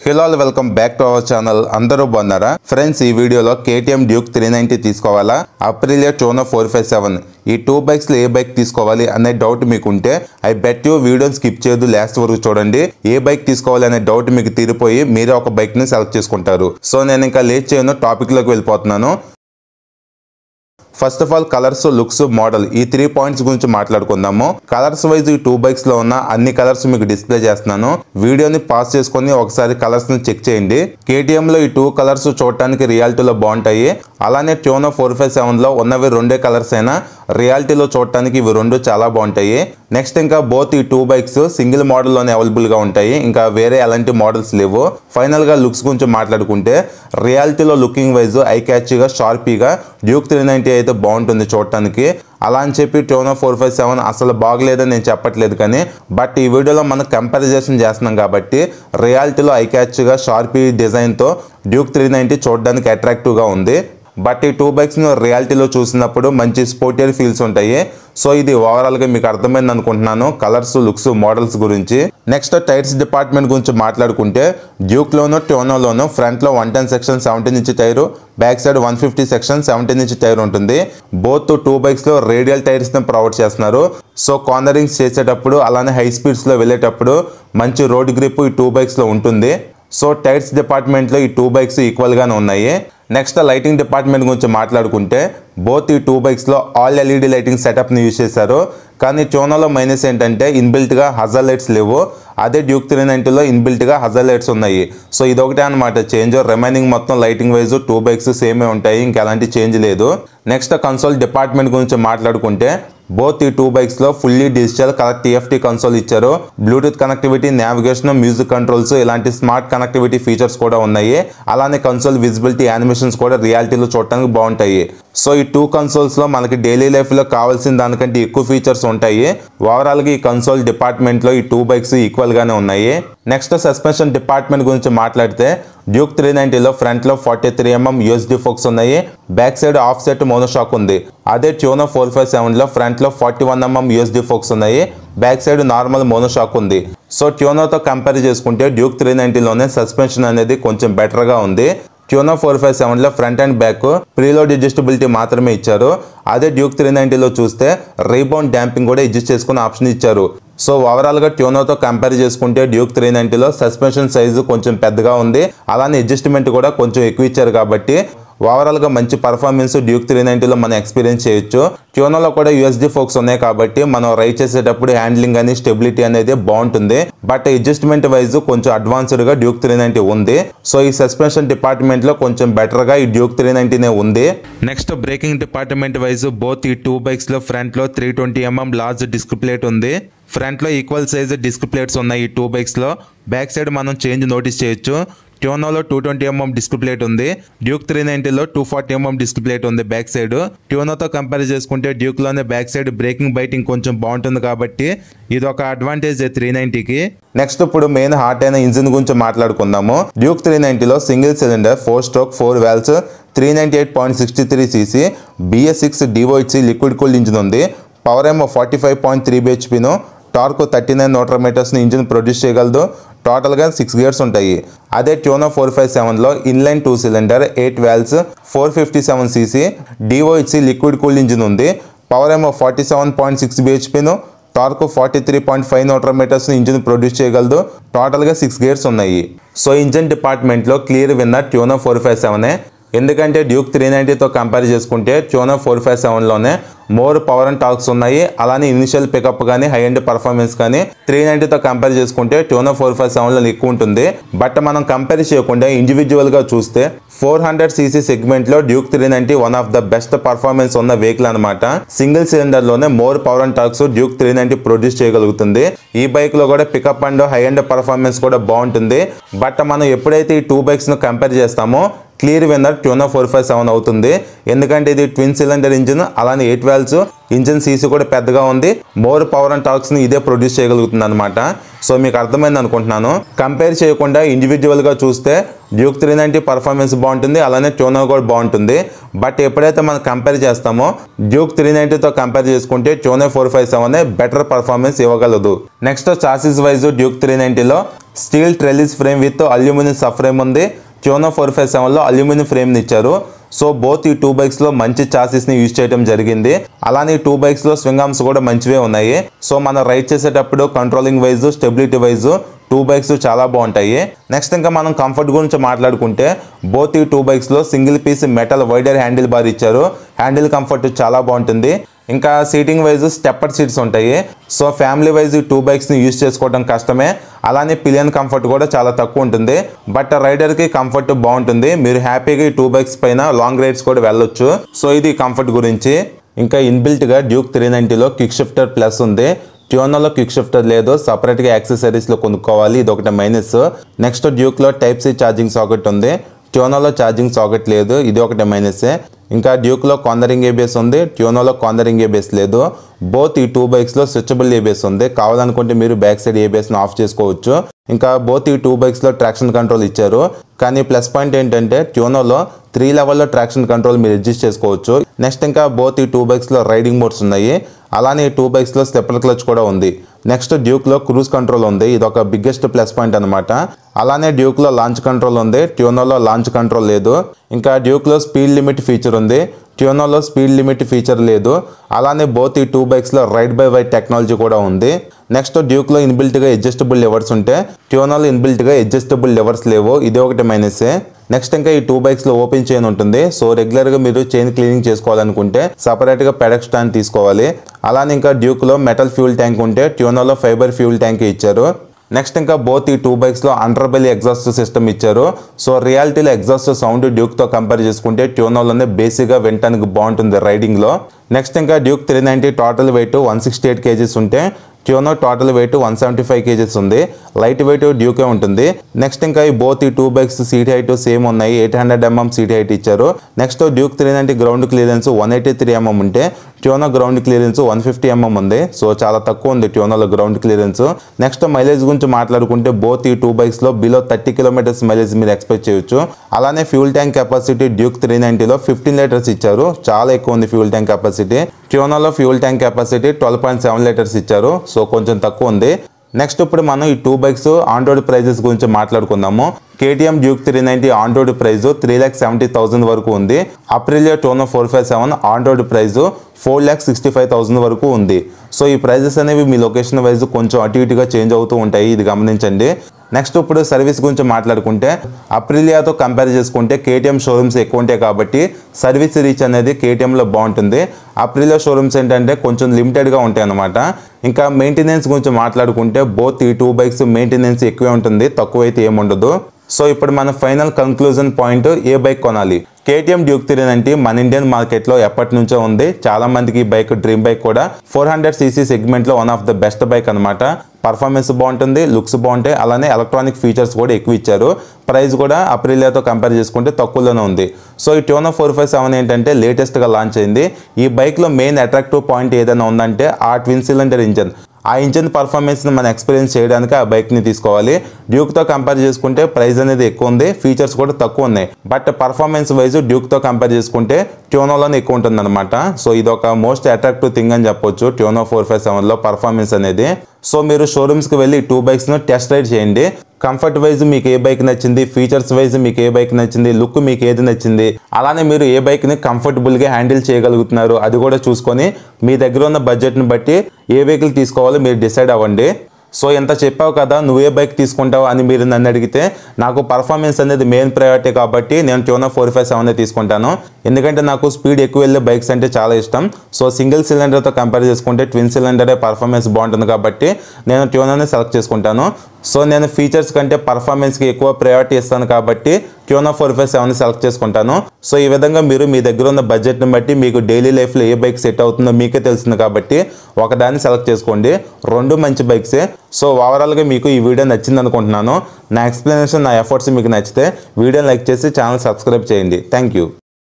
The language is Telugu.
Hello welcome back to our channel. అందరూ బాగున్నారా ఫ్రెండ్స్? ఈ వీడియోలో KTM డ్యూక్ 390 తీసుకోవాలా, అప్రిలియా టోనో 457 ఈ టూ బైక్స్ లో ఏ బైక్ తీసుకోవాలి అనే డౌట్ మీకు ఉంటే ఐ బెట్ యూ వీడియోని స్కిప్ చేయదు, లాస్ట్ వరకు చూడండి. ఏ బైక్ తీసుకోవాలి అనే డౌట్ మీకు తీరిపోయి మీరే ఒక బైక్ ని సెలెక్ట్ చేసుకుంటారు. సో నేను ఇంకా లేట్ చేయను, టాపిక్ లోకి వెళ్ళిపోతున్నాను. First of all colours, looks, model ఈ 3 పాయింట్స్ గురించి మాట్లాడుకుందాము. కలర్స్ వైజ్ ఈ టూ బైక్స్ లో ఉన్న అన్ని కలర్స్ మీకు డిస్ప్లే చేస్తున్నాను. వీడియోని పాస్ చేసుకొని ఒకసారి కలర్స్ ని చెక్ చేయండి. KTM లో ఈ 2 కలర్స్ చూడటానికి రియాలిటీలో బాగుంటాయి. అలానే టోనో 457 లో ఉన్నవి 2 కలర్స్ అయినా రియాలిటీలో చూడటానికి ఇవి 2 చాలా బాగుంటాయి. నెక్స్ట్ ఇంకా బోత్ ఈ 2 బైక్స్ సింగిల్ మోడల్ లోనే అవైలబుల్ గా ఉంటాయి, ఇంకా వేరే ఎలాంటి మోడల్స్ లేవు. ఫైనల్ గా లుక్స్ గురించి మాట్లాడుకుంటే రియాలిటీలో లుకింగ్ వైజ్ ఐ క్యాచీగా, షార్పీగా డ్యూక్ 390 అయితే బాగుంటుంది చూడటానికి. అలా అని చెప్పి టోనో 457 అసలు బాగలేదని నేను చెప్పట్లేదు, కానీ బట్ ఈ వీడియోలో మనం కంపారిజన్ చేస్తున్నాం కాబట్టి రియాలిటీలో ఐ క్యాచ్గా షార్పీ డిజైన్తో డ్యూక్ 390 చూడడానికి అట్రాక్టివ్గా ఉంది. బట్ ఈ 2 బైక్స్ను రియాలిటీలో చూసినప్పుడు మంచి స్పోర్టియర్ ఫీల్స్ ఉంటాయి. సో ఇది ఓవరాల్గా మీకు అర్థమైంది అనుకుంటున్నాను కలర్స్, లుక్స్, మోడల్స్ గురించి. నెక్స్ట్ టైర్స్ డిపార్ట్మెంట్ గురించి మాట్లాడుకుంటే డ్యూక్లోను టోనోలోను ఫ్రంట్లో 110 section 17 inch tyre, back side 150 section 17 inch tyre ఉంటుంది. బోత్ 2 బైక్స్లో రేడియల్ టైర్స్ని ప్రొవైడ్ చేస్తున్నారు. సో కార్నరింగ్స్ చేసేటప్పుడు అలానే హై స్పీడ్స్లో వెళ్ళేటప్పుడు మంచి రోడ్ గ్రిప్ ఈ 2 బైక్స్లో ఉంటుంది. సో టైర్స్ డిపార్ట్మెంట్లో ఈ 2 బైక్స్ ఈక్వల్గానే ఉన్నాయి. నెక్స్ట్ లైటింగ్ డిపార్ట్మెంట్ గురించి మాట్లాడుకుంటే బోత్ ఈ 2 బైక్స్లో ఆల్ LED లైటింగ్ సెటప్ని యూజ్ చేశారు. కానీ టోనోలో మైనస్ ఏంటంటే ఇన్బిల్ట్గా హజర్ లైట్స్ లేవు. అదే డ్యూక్ 390లో ఇన్బిల్ట్గా హజర్ లైట్స్ ఉన్నాయి. సో ఇదొకటే అనమాట చేంజ్. రిమైనింగ్ మొత్తం లైటింగ్ వైజ్ 2 బైక్స్ సేమే ఉంటాయి, ఇంకా ఎలాంటి చేంజ్ లేదు. నెక్స్ట్ కన్సోల్ డిపార్ట్మెంట్ గురించి మాట్లాడుకుంటే బోత్ ఈ 2 బైక్స్లో fully digital colour TFT console ఇచ్చారు. Bluetooth connectivity, navigation, music controls ఇలాంటి స్మార్ట్ కనెక్టివిటీ ఫీచర్స్ కూడా ఉన్నాయి. అలానే కన్సోల్ విజిబిలిటీ, యానిమేషన్స్ కూడా రియాలిటీలో చూడటానికి బాగుంటాయి. సో ఈ 2 కన్సోల్స్లో మనకి డైలీ లైఫ్లో కావాల్సిన దానికంటే ఎక్కువ ఫీచర్స్ ఉంటాయి. ఓవరాల్గా ఈ కన్సోల్ డిపార్ట్మెంట్లో ఈ 2 బైక్స్ ఈక్వల్గానే ఉన్నాయి. నెక్స్ట్ సస్పెన్షన్ డిపార్ట్మెంట్ గురించి మాట్లాడితే డ్యూక్ 390లో ఫ్రంట్లో 43mm USD ఫోక్స్ ఉన్నాయి, back side offset monoshock ఉంది. అదే టోనో 457లో ఫ్రంట్లో 41mm USD ఫోక్స్ ఉన్నాయి, బ్యాక్ సైడ్ నార్మల్ మోనోషాక్ ఉంది. సో టోనోతో కంపేర్ చేసుకుంటే డ్యూక్ 390లోనే సస్పెన్షన్ అనేది కొంచెం బెటర్గా ఉంది. టోనో 457లో front and back preload adjustability మాత్రమే ఇచ్చారు. అదే డ్యూక్ 390లో చూస్తే రీబౌండ్ డాంపింగ్ కూడా అడ్జస్ట్ చేసుకునే ఆప్షన్ ఇచ్చారు. సో ఓవరాల్గా టోనోతో కంపేర్ చేసుకుంటే డ్యూక్ 390లో సస్పెన్షన్ సైజు కొంచెం పెద్దగా ఉంది, అలానే అడ్జస్ట్మెంట్ కూడా కొంచెం ఎక్కువ ఇచ్చారు. కాబట్టి ఓవరాల్గా మంచి పర్ఫార్మెన్స్ డ్యూక్ 390లో మనం ఎక్స్పీరియన్స్ చేయొచ్చు. టోనోలో కూడా USD ఫోక్స్ ఉన్నాయి కాబట్టి మనం రైడ్ చేసేటప్పుడు హ్యాండ్లింగ్ అని స్టెబిలిటీ అనేది బాగుంటుంది. బట్ అడ్జస్ట్మెంట్ వైజ్ కొంచెం అడ్వాన్స్డ్గా డ్యూక్ 390 ఉంది. సో ఈ సస్పెన్షన్ డిపార్ట్మెంట్లో కొంచెం బెటర్గా ఈ డ్యూక్ 390 ఉంది. Next breaking department wise both ఈ 2 బైక్స్లో ఫ్రంట్లో 320mm లార్జ్ డిస్క్ ప్లేట్ ఉంది. ఫ్రంట్లో ఈక్వల్ సైజ్ డిస్క్ ప్లేట్స్ ఉన్నాయి ఈ 2 బైక్స్లో. బ్యాక్ సైడ్ మనం చేంజ్ నోటీస్ చేయొచ్చు. టోనోలో 220mm డిస్క్ ప్లేట్ ఉంది, డ్యూక్ 390లో 240mm డిస్క్ ప్లేట్ ఉంది బ్యాక్ సైడ్. టోనోతో కంపేర్ చేసుకుంటే డ్యూక్లోనే బ్యాక్ సైడ్ బ్రేకింగ్ బైటింగ్ కొంచెం బాగుంటుంది కాబట్టి ఇది ఒక అడ్వాంటేజ్ 390కి. నెక్స్ట్ ఇప్పుడు మెయిన్ హార్ట్ అయిన ఇంజిన్ గురించి మాట్లాడుకుందాము. డ్యూక్ 390లో single cylinder 4 stroke 4 valves 398.63cc BS6 DOHC liquid cooled engine ఉంది. పవర్ ఏమో 45.3 bhpను, టార్క్ 39 Nm ఇంజిన్ ప్రొడ్యూస్ చేయగలదు. టోటల్గా 6 గేర్స్ ఉంటాయి. అదే టోనో 457లో inline 2 cylinder 8 valves 457cc DOHC liquid cooled engine ఉంది. పవర్ ఏమో 47.6 bhpను, టార్క్ 43.5 Nm ఇంజిన్ ప్రొడ్యూస్ చేయగలదు. టోటల్గా 6 గేర్స్ ఉన్నాయి. సో ఇంజిన్ డిపార్ట్మెంట్లో క్లియర్ విన్నర్ టోనో 457. ఎందుకంటే డ్యూక్ 390తో కంపేర్ చేసుకుంటే టోనో 457లోనే మోర్ పవర్ అండ్ టార్క్స్ ఉన్నాయి. అలానే ఇనిషియల్ పికప్ కానీ హై ఎండ్ పర్ఫార్మెన్స్ కానీ 390తో కంపేర్ చేసుకుంటే టోనో 457లో ఎక్కువ ఉంటుంది. బట్ మనం కంపేర్ చేయకుండా ఇండివిజువల్గా చూస్తే 400cc సెగ్మెంట్లో Duke 390 one of the best performance ఉన్న వెహికల్ అనమాట. సింగిల్ సిలిండర్లోనే more power and torques Duke 390 produce చేయగలుగుతుంది. ఈ బైక్లో కూడా pickup and high end performance కూడా బాగుంటుంది. బట్ మనం ఎప్పుడైతే ఈ 2 బైక్స్ను కంపేర్ చేస్తామో క్లియర్ విన్నర్ టోనో 457 అవుతుంది. ఎందుకంటే ఇది ట్విన్ సిలిండర్ ఇంజిన్, అలానే 8 వాల్వ్స్ ఇంజిన్ సీసీ కూడా పెద్దగా ఉంది. మోర్ పవర్ అండ్ టార్క్స్ని ఇదే ప్రొడ్యూస్ చేయగలుగుతుంది అనమాట. సో మీకు అర్థమైంది అనుకుంటున్నాను. కంపేర్ చేయకుండా ఇండివిజువల్గా చూస్తే డ్యూక్ 390 పర్ఫార్మెన్స్ బాగుంటుంది, అలానే టోనో కూడా బాగుంటుంది. బట్ ఎప్పుడైతే మనం కంపేర్ చేస్తామో డ్యూక్ 390తో కంపేర్ చేసుకుంటే టోనో 457 బెటర్ పర్ఫార్మెన్స్ ఇవ్వగలదు. నెక్స్ట్ చాసిస్ వైజ్ డ్యూక్ 390లో steel trellis frame with aluminium sub frame ఉంది. ట్యూనో 457లో అల్యూమినియం ఫ్రేమ్ని ఇచ్చారు. సో బోత్ ఈ 2 బైక్స్లో మంచి చాసిస్ని యూజ్ చేయడం జరిగింది. అలానే 2 బైక్స్లో స్వింగ్ ఆర్మ్స్ కూడా మంచివే ఉన్నాయి. సో మనం రైడ్ చేసేటప్పుడు controlling wise, stability wise 2 bikes చాలా బాగుంటాయి. నెక్స్ట్ ఇంకా మనం కంఫర్ట్ గురించి మాట్లాడుకుంటే బోత్ ఈ 2 బైక్స్లో single piece metal wider handlebar ఇచ్చారు. హ్యాండిల్ కంఫర్ట్ చాలా బాగుంటుంది. ఇంకా సీటింగ్ వైజ్ స్టెప్పర్ సీట్స్ ఉంటాయి. సో ఫ్యామిలీ వైజ్ 2 బైక్స్ని యూజ్ చేసుకోవడం కష్టమే. అలానే పిలియన్ కంఫర్ట్ కూడా చాలా తక్కువ ఉంటుంది. బట్ రైడర్కి కంఫర్ట్ బాగుంటుంది. మీరు హ్యాపీగా ఈ 2 బైక్స్ పైన లాంగ్ రైడ్స్ కూడా వెళ్ళొచ్చు. సో ఇది కంఫర్ట్ గురించి. ఇంకా ఇన్బిల్ట్గా డ్యూక్ 390లో క్విక్ షిఫ్టర్ ప్లస్ ఉంది. ట్యూనోలో క్విక్ షిఫ్టర్ లేదు, సపరేట్గా యాక్సెసరీస్లో కొనుక్కోవాలి, ఇది ఒకటి మైనస్. నెక్స్ట్ డ్యూక్లో టైప్ సి ఛార్జింగ్ సాకెట్ ఉంది. ట్యూనోలో ఛార్జింగ్ సాకెట్ లేదు, ఇది ఒకటి మైనసే. ఇంకా డ్యూక్లో కార్నరింగ్ ఏబిఎస్ ఉంది, ట్యూనోలో కార్నరింగ్ ఏబిఎస్ లేదు. బోత్ ఈ 2 బైక్స్లో స్విచబుల్ ఏబిఎస్ ఉంది. కావాలనుకుంటే మీరు బ్యాక్ సైడ్ ఏబిఎస్ని ఆఫ్ చేసుకోవచ్చు. ఇంకా బోత్ ఈ 2 బైక్స్లో ట్రాక్షన్ కంట్రోల్ ఇచ్చారు. కానీ ప్లస్ పాయింట్ ఏంటంటే ట్యూనోలో 3 లెవెల్లో ట్రాక్షన్ కంట్రోల్ మీరు అడ్జస్ట్ చేసుకోవచ్చు. నెక్స్ట్ ఇంకా బోత్ ఈ 2 బైక్స్లో రైడింగ్ మోడ్స్ ఉన్నాయి. అలానే 2 బైక్స్లో స్టెప్పర్ క్లచ్ కూడా ఉంది. నెక్స్ట్ డ్యూక్లో క్రూజ్ కంట్రోల్ ఉంది, ఇది ఒక బిగ్గెస్ట్ ప్లస్ పాయింట్ అనమాట. అలానే డ్యూక్లో లాంచ్ కంట్రోల్ ఉంది, ట్యూనోలో లాంచ్ కంట్రోల్ లేదు. ఇంకా డ్యూక్లో స్పీడ్ లిమిట్ ఫీచర్ ఉంది, ట్యూనోలో స్పీడ్ లిమిట్ ఫీచర్ లేదు. అలానే బోత్ ఈ 2 బైక్స్లో రైడ్ బై వైర్ టెక్నాలజీ కూడా ఉంది. నెక్స్ట్ డ్యూక్లో ఇన్బిల్ట్గా అడ్జస్టబుల్ లెవర్స్ ఉంటే ట్యూనోలో ఇన్బిల్ట్గా అడ్జస్టబుల్ లెవర్స్ లేవు, ఇది ఒకటి మైనసే. నెక్స్ట్ ఇంకా ఈ 2 బైక్స్లో ఓపెన్ చైన్ ఉంటుంది. సో రెగ్యులర్గా మీరు చైన్ క్లీనింగ్ చేసుకోవాలనుకుంటే సపరేట్గా పెడక్ స్టాండ్ తీసుకోవాలి. అలానే ఇంకా డ్యూక్లో మెటల్ ఫ్యూల్ ట్యాంక్ ఉంటే ట్యూనోలో ఫైబర్ ఫ్యూల్ ట్యాంక్ ఇచ్చారు. నెక్స్ట్ ఇంకా బోత్ ఈ 2 బైక్స్లో అండర్ బెల్లీ ఎగ్జాస్ట్ సిస్టమ్ ఇచ్చారు. సో రియాలిటీలో ఎగ్జాస్ట్ సౌండ్ డ్యూక్తో కంపేర్ చేసుకుంటే ట్యూనోలోనే బేసిక్గా వినటానికి బాగుంటుంది రైడింగ్లో. నెక్స్ట్ ఇంకా డ్యూక్ 390 టోటల్ వెయిట్ 168 kgs ఉంటే ట్యూనో టోటల్ వెయిట్ 175 kgs ఉంది. లైట్ వెయిట్ డ్యూకే ఉంటుంది. నెక్స్ట్ ఇంకా ఈ బోత్ ఈ 2 బైక్స్ సీట్ హైట్ సేమ్ ఉన్నాయి, 800 mm సీట్ హైట్ ఇచ్చారు. Next Duke 390 ground clearance 183 mm ఉంటే ట్యూనో గ్రౌండ్ క్లియరెన్స్ 150 mm ఉంది. సో చాలా తక్కువ ఉంది ట్యూనోలో గ్రౌండ్ క్లియరెన్స్. నెక్స్ట్ మైలేజ్ గురించి మాట్లాడుకుంటే బోత్ ఈ 2 బైక్స్లో బిలో 30 km మైలేజ్ మీరు ఎక్స్పెక్ట్ చేయొచ్చు. అలానే ఫ్యూల్ ట్యాంక్ కెపాసిటీ డ్యూక్ 390లో 15 లీటర్స్ ఇచ్చారు, చాలా ఎక్కువ ఉంది ఫ్యూల్ ట్యాంక్ కెపాసిటీ. ట్యూనోలో ఫ్యూల్ ట్యాంక్ కెపాసిటీ 12.7 లీటర్స్ ఇచ్చారు, సో కొంచెం తక్కువ ఉంది. నెక్స్ట్ ఇప్పుడు మనం ఈ 2 బైక్స్ ఆన్ రోడ్ ప్రైజెస్ గురించి మాట్లాడుకుందాము. KTM Duke 390 on road price 3,70,000 వరకు ఉంది. అప్రిలియా ట్యూనో 457 ఆన్ రోడ్ ప్రైస్ 4,65,000 వరకు ఉంది. సో ఈ ప్రైజెస్ అనేవి మీ లొకేషన్ వైజ్ కొంచెం అటు ఇటుగా చేంజ్ అవుతూ ఉంటాయి, ఇది గమనించండి. నెక్స్ట్ ఇప్పుడు సర్వీస్ గురించి మాట్లాడుకుంటే అప్రిలియాతో కంపేర్ చేసుకుంటే KTM షోరూమ్స్ ఎక్కువ ఉంటాయి కాబట్టి సర్వీస్ రీచ్ అనేది KTMలో బాగుంటుంది. అప్రిలియా షోరూమ్స్ ఏంటంటే కొంచెం లిమిటెడ్గా ఉంటాయి అన్నమాట. ఇంకా మెయింటెనెన్స్ గురించి మాట్లాడుకుంటే బోత్ ఈ 2 బైక్స్ మెయింటెనెన్స్ ఎక్కువే ఉంటుంది, తక్కువైతే ఏముండదు. సో ఇప్పుడు మన ఫైనల్ కన్క్లూజన్ పాయింట్, ఏ బైక్ కొనాలి? KTM డ్యూక్ 390 మన ఇండియన్ మార్కెట్లో ఎప్పటి నుంచో ఉంది. చాలా మందికి ఈ బైక్ డ్రీమ్ బైక్ కూడా. 400cc సెగ్మెంట్లో one of the best bike అనమాట. పర్ఫార్మెన్స్ బాగుంటుంది, లుక్స్ బాగుంటాయి, అలానే ఎలక్ట్రానిక్ ఫీచర్స్ కూడా ఎక్కువ ఇచ్చారు. ప్రైస్ కూడా అప్రిలియాతో కంపేర్ చేసుకుంటే తక్కువలోనే ఉంది. సో ఈ ట్యూనో 457 ఏంటంటే లేటెస్ట్గా లాంచ్ అయింది. ఈ బైక్లో మెయిన్ అట్రాక్టివ్ పాయింట్ ఏదైనా ఉందంటే ఆ ట్విన్ సిలిండర్ ఇంజన్. ఆ ఇంజన్ పర్ఫార్మెన్స్ని మనం ఎక్స్పీరియన్స్ చేయడానికి ఆ బైక్ని తీసుకోవాలి. డ్యూక్తో కంపేర్ చేసుకుంటే ప్రైస్ అనేది ఎక్కువ ఉంది, ఫీచర్స్ కూడా తక్కువ ఉన్నాయి. బట్ పర్ఫార్మెన్స్ వైజ్ డ్యూక్తో కంపేర్ చేసుకుంటే ట్యూనోలోనే ఎక్కువ ఉంటుంది అనమాట. సో ఇది ఒక మోస్ట్ అట్రాక్టివ్ థింగ్ అని చెప్పొచ్చు ట్యూనో 457లో పర్ఫార్మెన్స్ అనేది. సో మీరు షోరూమ్స్కి వెళ్ళి 2 బైక్స్ను టెస్ట్ రైడ్ చేయండి. కంఫర్ట్ వైజ్ మీకు ఏ బైక్ నచ్చింది, ఫీచర్స్ వైజ్ మీకు ఏ బైక్ నచ్చింది, లుక్ మీకు ఏది నచ్చింది, అలానే మీరు ఏ బైక్ని కంఫర్టబుల్గా హ్యాండిల్ చేయగలుగుతున్నారు అది కూడా చూసుకొని మీ దగ్గర ఉన్న బడ్జెట్ని బట్టి ఏ వెహికల్ తీసుకోవాలో మీరు డిసైడ్ అవ్వండి. సో ఎంత చెప్పావు కదా, నువ్వే బైక్ తీసుకుంటావు అని మీరు నన్ను అడిగితే నాకు పర్ఫార్మెన్స్ అనేది మెయిన్ ప్రయారిటీ కాబట్టి నేను ట్యూనో 457 తీసుకుంటాను. ఎందుకంటే నాకు స్పీడ్ ఎక్కువ వెళ్ళే బైక్స్ అంటే చాలా ఇష్టం. సో సింగిల్ సిలిండర్తో కంపేర్ చేసుకుంటే ట్విన్ సిలిండరే పర్ఫార్మెన్స్ బాగుంటుంది కాబట్టి నేను ట్యూనోని సెలెక్ట్ చేసుకుంటాను. సో నేను ఫీచర్స్ కంటే పర్ఫార్మెన్స్కి ఎక్కువ ప్రయారిటీ ఇస్తాను కాబట్టి ట్యూనో 457 సెలెక్ట్ చేసుకుంటాను. సో ఈ విధంగా మీరు మీ దగ్గర ఉన్న బడ్జెట్ని బట్టి మీకు డైలీ లైఫ్లో ఏ బైక్ సెట్ అవుతుందో మీకే తెలుస్తుంది కాబట్టి ఒకదాన్ని సెలెక్ట్ చేసుకోండి. 2 మంచి బైక్సే. సో ఓవరాల్గా మీకు ఈ వీడియో నచ్చింది అనుకుంటున్నాను. నా ఎక్స్ప్లెనేషన్, నా ఎఫర్ట్స్ మీకు నచ్చితే వీడియోని లైక్ చేసి ఛానల్ సబ్స్క్రైబ్ చేయండి. Thank you.